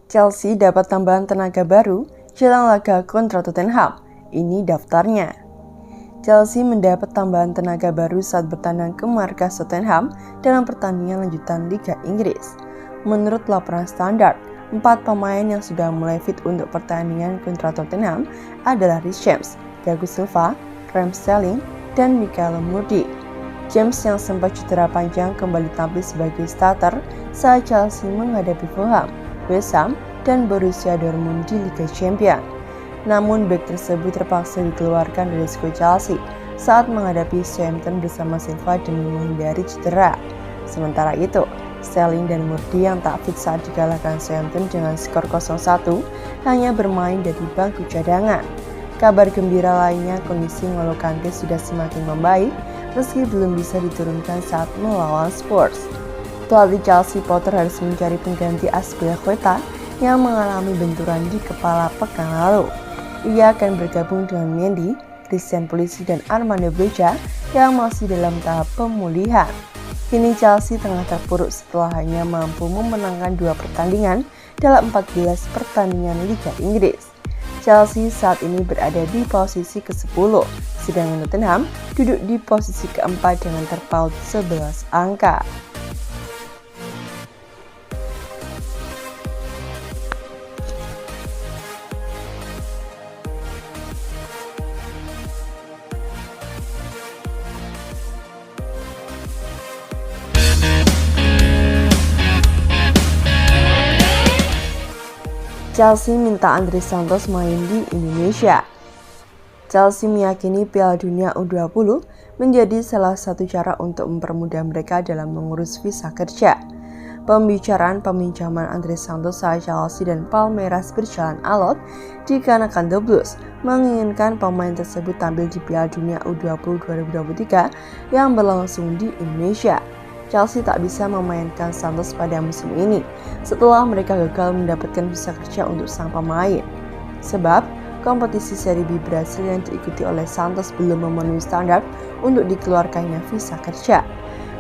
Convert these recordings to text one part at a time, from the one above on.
Chelsea dapat tambahan tenaga baru jelang laga kontra Tottenham. Ini daftarnya. Chelsea mendapat tambahan tenaga baru saat bertandang ke markas Tottenham dalam pertandingan lanjutan Liga Inggris. Menurut laporan Standard, 4 pemain yang sudah mulai fit untuk pertandingan kontra Tottenham adalah Reece James, Thiago Silva, Raheem Sterling, dan Michael Murdy. James yang sempat cedera panjang kembali tampil sebagai starter saat Chelsea menghadapi Fulham, West Ham, dan Borussia Dortmund di Liga Champions. Namun bek tersebut terpaksa dikeluarkan dari skuad Chelsea saat menghadapi Southampton bersama Silva demi menghindari cedera. Sementara itu, Sterling dan Murdy yang tak fit saat dikalahkan Southampton dengan skor 0-1 hanya bermain dari bangku cadangan. Kabar gembira lainnya, kondisi N'Golo Kante sudah semakin membaik meski belum bisa diturunkan saat melawan Spurs. Pelatih Chelsea Potter harus mencari pengganti Azpilicueta yang mengalami benturan di kepala pekan lalu. Ia akan bergabung dengan Mendy, Christian Pulisic, dan Armando Broja yang masih dalam tahap pemulihan. Kini Chelsea tengah terpuruk setelah hanya mampu memenangkan 2 pertandingan dalam 14 pertandingan Liga Inggris. Chelsea saat ini berada di posisi ke-10, sedangkan Tottenham duduk di posisi ke-4 dengan terpaut 11 angka. Chelsea minta Andres Santos main di Indonesia. Chelsea meyakini Piala Dunia U20 menjadi salah satu cara untuk mempermudah mereka dalam mengurus visa kerja. Pembicaraan peminjaman Andres Santos saat Chelsea dan Palmeiras berjalan alot dikarenakan The Blues menginginkan pemain tersebut tampil di Piala Dunia U20 2023 yang berlangsung di Indonesia. Chelsea tak bisa memainkan Santos pada musim ini setelah mereka gagal mendapatkan visa kerja untuk sang pemain. Sebab kompetisi Serie B Brasil yang diikuti oleh Santos belum memenuhi standar untuk dikeluarkannya visa kerja.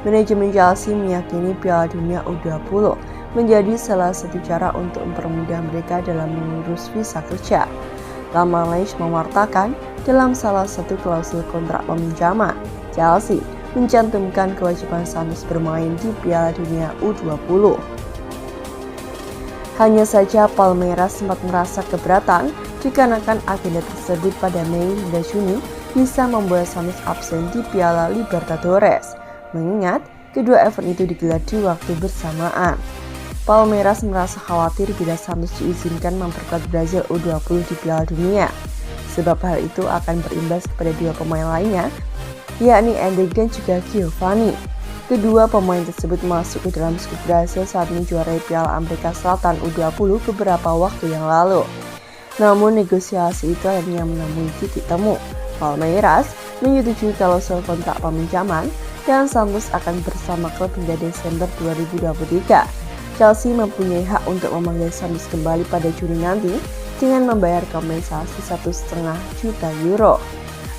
Manajemen Chelsea meyakini Piala Dunia U20 menjadi salah satu cara untuk mempermudah mereka dalam mengurus visa kerja. Laman Live mewartakan dalam salah satu klausul kontrak peminjaman, Chelsea mencantumkan kewajiban Santos bermain di Piala Dunia U20. Hanya saja Palmeiras sempat merasa keberatan dikarenakan agenda tersebut pada Mei hingga Juni bisa membuat Santos absen di Piala Libertadores, mengingat kedua event itu digelar di waktu bersamaan. Palmeiras merasa khawatir bila Santos diizinkan memperkuat Brazil U20 di Piala Dunia, sebab hal itu akan berimbas kepada 2 pemain lainnya, yakni Endrick dan juga Giovanni. Kedua pemain tersebut masuk ke dalam skuad Brasil saat menjuarai Piala Amerika Selatan U20 beberapa waktu yang lalu. Namun negosiasi itu akhirnya menemui titik temu. Palmeiras menyetujui klausul kontrak peminjaman dan Santos akan bersama klub hingga Desember 2023. Chelsea mempunyai hak untuk memanggil Santos kembali pada Juni nanti dengan membayar kompensasi 1,5 juta euro.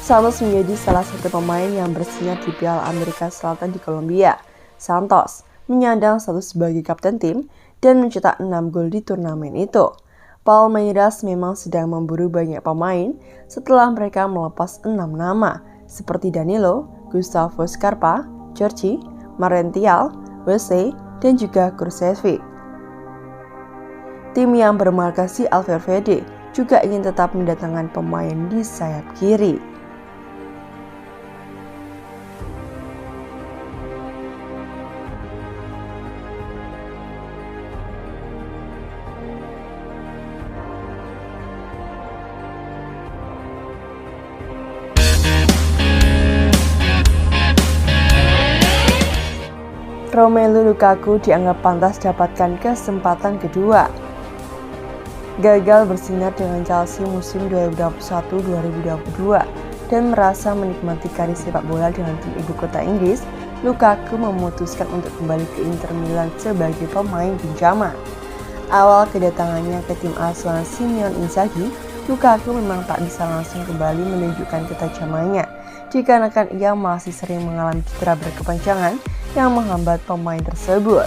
Santos menjadi salah satu pemain yang bersinar di Piala Amerika Selatan di Kolombia. Santos menyandang status sebagai kapten tim dan mencetak 6 gol di turnamen itu. Palmeiras memang sedang memburu banyak pemain setelah mereka melepas 6 nama seperti Danilo, Gustavo Scarpa, Jorge, Marential, Wesley, dan juga Kulusevski. Tim yang bermarkasi Valverde juga ingin tetap mendatangkan pemain di sayap kiri. Romelu Lukaku dianggap pantas dapatkan kesempatan kedua. Gagal bersinar dengan Chelsea musim 2021-2022 dan merasa menikmati karir sepak bola dengan tim ibu kota Inggris, Lukaku memutuskan untuk kembali ke Inter Milan sebagai pemain pinjaman. Awal kedatangannya ke tim asuhan Simone Inzaghi, Lukaku memang tak bisa langsung kembali menunjukkan ketajamannya, dikarenakan ia masih sering mengalami cedera berkepanjangan yang menghambat pemain tersebut.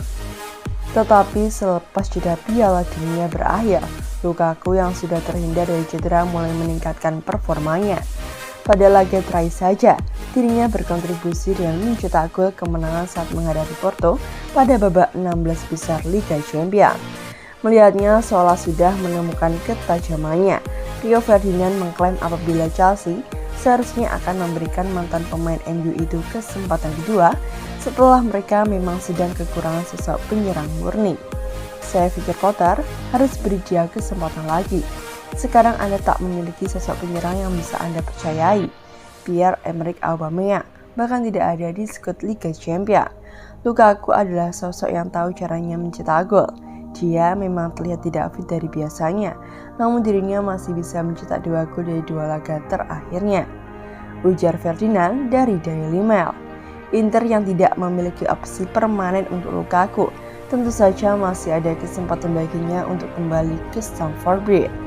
Tetapi selepas jeda Piala Dunia berakhir, Lukaku yang sudah terhindar dari cedera mulai meningkatkan performanya. Pada laga terakhir saja, dirinya berkontribusi dengan mencetak gol kemenangan saat menghadapi Porto pada babak 16 besar Liga Champions. Melihatnya seolah sudah menemukan ketajamannya, Rio Ferdinand mengklaim apabila Chelsea seharusnya akan memberikan mantan pemain MU itu kesempatan kedua setelah mereka memang sedang kekurangan sosok penyerang murni. Saya pikir Potter harus beri dia kesempatan lagi. Sekarang Anda tak memiliki sosok penyerang yang bisa Anda percayai. Pierre-Emerick Aubameyang bahkan tidak ada di skuad Liga Champions. Lukaku adalah sosok yang tahu caranya mencetak gol. Dia memang terlihat tidak fit dari biasanya, namun dirinya masih bisa mencetak 2 gol dari 2 laga terakhirnya. Ujar Ferdinand dari Daily Mail. Inter yang tidak memiliki opsi permanen untuk Lukaku, tentu saja masih ada kesempatan baginya untuk kembali ke Stamford Bridge.